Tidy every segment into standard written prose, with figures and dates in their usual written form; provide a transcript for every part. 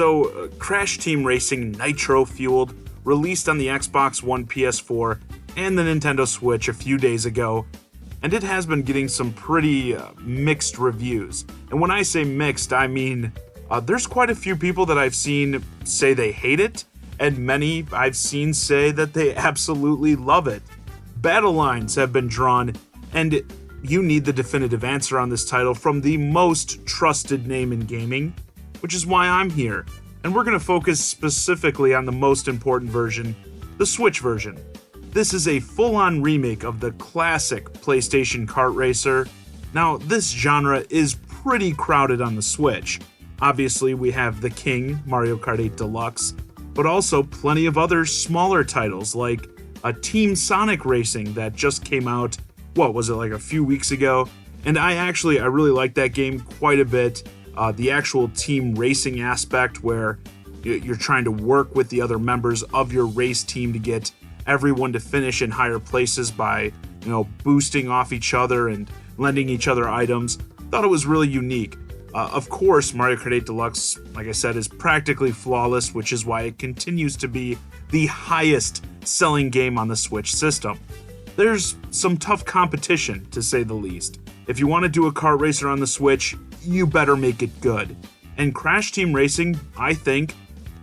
So, Crash Team Racing Nitro-Fueled released on the Xbox One, PS4, and the Nintendo Switch a few days ago, and it has been getting some pretty mixed reviews. And when I say mixed, I mean there's quite a few people that I've seen say they hate it, and many I've seen say that they absolutely love it. Battle lines have been drawn, and you need the definitive answer on this title from the most trusted name in gaming, which is why I'm here. And we're going to focus specifically on the most important version, the Switch version. This is a full-on remake of the classic PlayStation kart racer. Now, this genre is pretty crowded on the Switch. Obviously, we have the king, Mario Kart 8 Deluxe, but also plenty of other smaller titles like a Team Sonic Racing that just came out, what was it, like a few weeks ago? And I really like that game quite a bit. The actual team racing aspect where you're trying to work with the other members of your race team to get everyone to finish in higher places by, boosting off each other and lending each other items. Thought it was really unique. Of course, Mario Kart 8 Deluxe, like I said, is practically flawless, which is why it continues to be the highest selling game on the Switch system. There's some tough competition, to say the least. If you want to do a kart racer on the Switch, you better make it good. And Crash Team Racing, I think,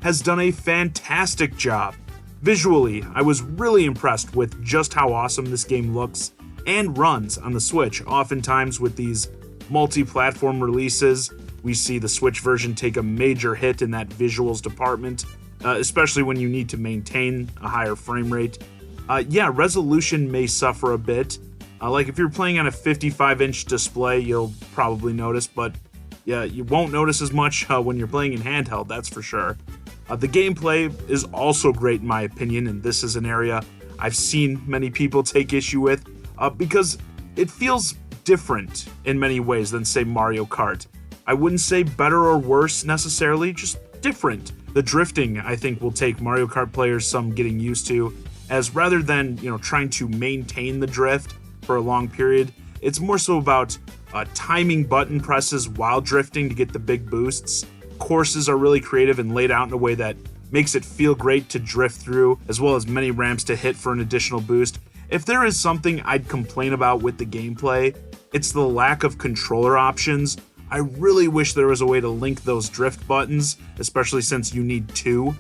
has done a fantastic job. Visually, I was really impressed with just how awesome this game looks and runs on the Switch. Oftentimes with these multi-platform releases, we see the Switch version take a major hit in that visuals department, especially when you need to maintain a higher frame rate. Resolution may suffer a bit. Like if you're playing on a 55-inch display, you'll probably notice, but yeah, you won't notice as much when you're playing in handheld, that's for sure. The gameplay is also great in my opinion, and this is an area I've seen many people take issue with because it feels different in many ways than, say, Mario Kart. I wouldn't say better or worse necessarily, just different. The drifting, I think, will take Mario Kart players some getting used to, as rather than, trying to maintain the drift for a long period, it's more so about timing button presses while drifting to get the big boosts. Courses are really creative and laid out in a way that makes it feel great to drift through, as well as many ramps to hit for an additional boost. If there is something I'd complain about with the gameplay, it's the lack of controller options. I really wish there was a way to link those drift buttons, especially since you need two,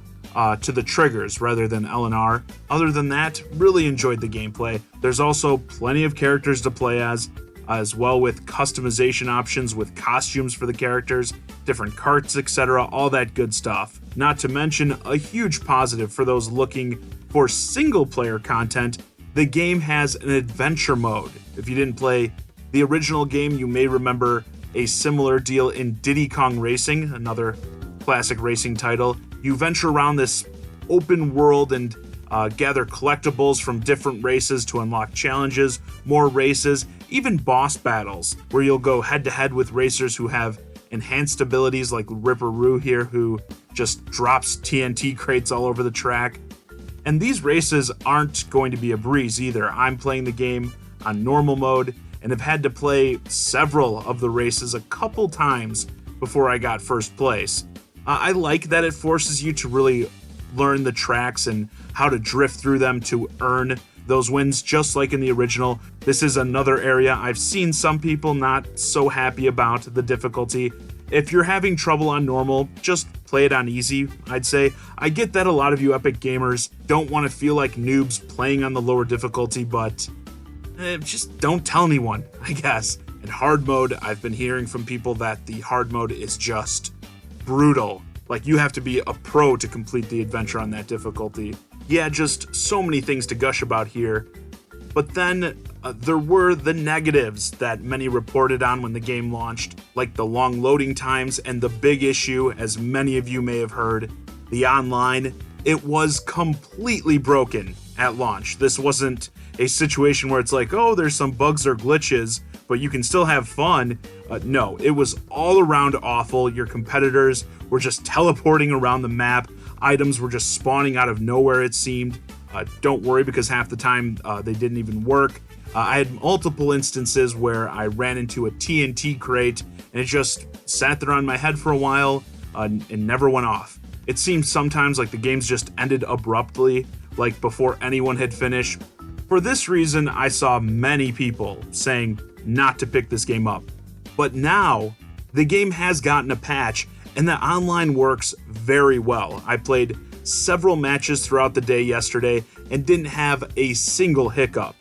to the triggers rather than L and R. Other than that, really enjoyed the gameplay. There's also plenty of characters to play as well with customization options with costumes for the characters, different carts, etc., all that good stuff. Not to mention, a huge positive for those looking for single-player content, the game has an adventure mode. If you didn't play the original game, you may remember a similar deal in Diddy Kong Racing, another classic racing title. You venture around this open world and gather collectibles from different races to unlock challenges, more races, even boss battles, where you'll go head-to-head with racers who have enhanced abilities like Ripperoo here, who just drops TNT crates all over the track. And these races aren't going to be a breeze either. I'm playing the game on normal mode and have had to play several of the races a couple times before I got first place. I like that it forces you to really learn the tracks and how to drift through them to earn those wins, just like in the original. This is another area I've seen some people not so happy about the difficulty. If you're having trouble on normal, just play it on easy, I'd say. I get that a lot of you epic gamers don't want to feel like noobs playing on the lower difficulty, but just don't tell anyone, I guess. In hard mode, I've been hearing from people that the hard mode is just brutal. Like, you have to be a pro to complete the adventure on that difficulty. Yeah, just so many things to gush about here. But then there were the negatives that many reported on when the game launched, like the long loading times and the big issue, as many of you may have heard, the online. It was completely broken at launch. This wasn't a situation where it's like, oh, there's some bugs or glitches, but you can still have fun. No, it was all around awful. Your competitors were just teleporting around the map. Items were just spawning out of nowhere, it seemed. Don't worry, because half the time they didn't even work. I had multiple instances where I ran into a TNT crate and it just sat there on my head for a while. and never went off. It seems sometimes like the games just ended abruptly, like before anyone had finished. For this reason, I saw many people saying not to pick this game up. But now, the game has gotten a patch, and the online works very well. I played several matches throughout the day yesterday and didn't have a single hiccup.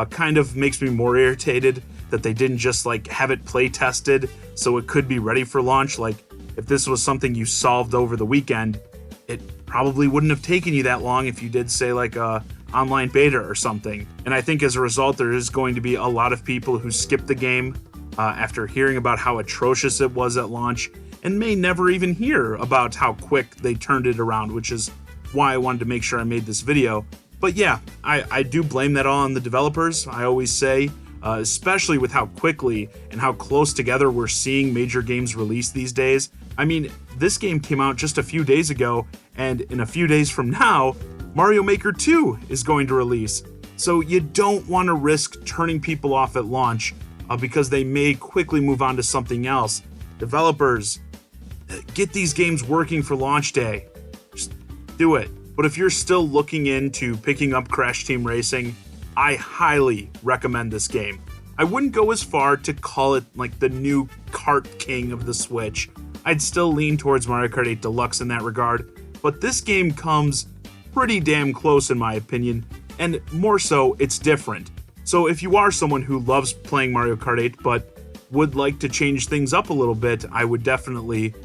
Kind of makes me more irritated that they didn't just like have it play tested so it could be ready for launch. Like if this was something you solved over the weekend, it probably wouldn't have taken you that long if you did say like a online beta or something. And I think as a result, there is going to be a lot of people who skip the game after hearing about how atrocious it was at launch and may never even hear about how quick they turned it around, which is why I wanted to make sure I made this video. But yeah, I do blame that all on the developers. I always say, especially with how quickly and how close together we're seeing major games release these days. I mean, this game came out just a few days ago, and in a few days from now, Mario Maker 2 is going to release. So you don't want to risk turning people off at launch because they may quickly move on to something else. Developers, get these games working for launch day. Just do it. But if you're still looking into picking up Crash Team Racing, I highly recommend this game. I wouldn't go as far to call it like the new Kart King of the Switch. I'd still lean towards Mario Kart 8 Deluxe in that regard, but this game comes pretty damn close in my opinion, and more so, it's different. So if you are someone who loves playing Mario Kart 8 but would like to change things up a little bit, I would definitely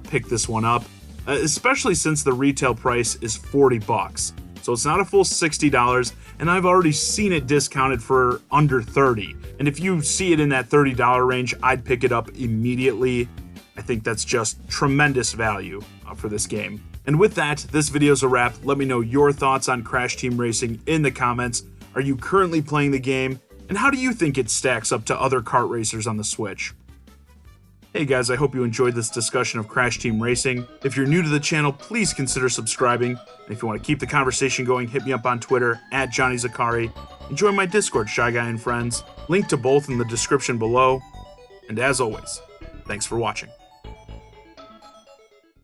pick this one up. Especially since the retail price is $40. So it's not a full $60, and I've already seen it discounted for under $30. And if you see it in that $30 range, I'd pick it up immediately. I think that's just tremendous value for this game. And with that, this video's a wrap. Let me know your thoughts on Crash Team Racing in the comments. Are you currently playing the game? And how do you think it stacks up to other kart racers on the Switch? Hey guys, I hope you enjoyed this discussion of Crash Team Racing. If you're new to the channel, please consider subscribing. And if you want to keep the conversation going, hit me up on Twitter @JohnnyZakari. And join my Discord, ChiGuy and Friends. Link to both in the description below. And as always, thanks for watching.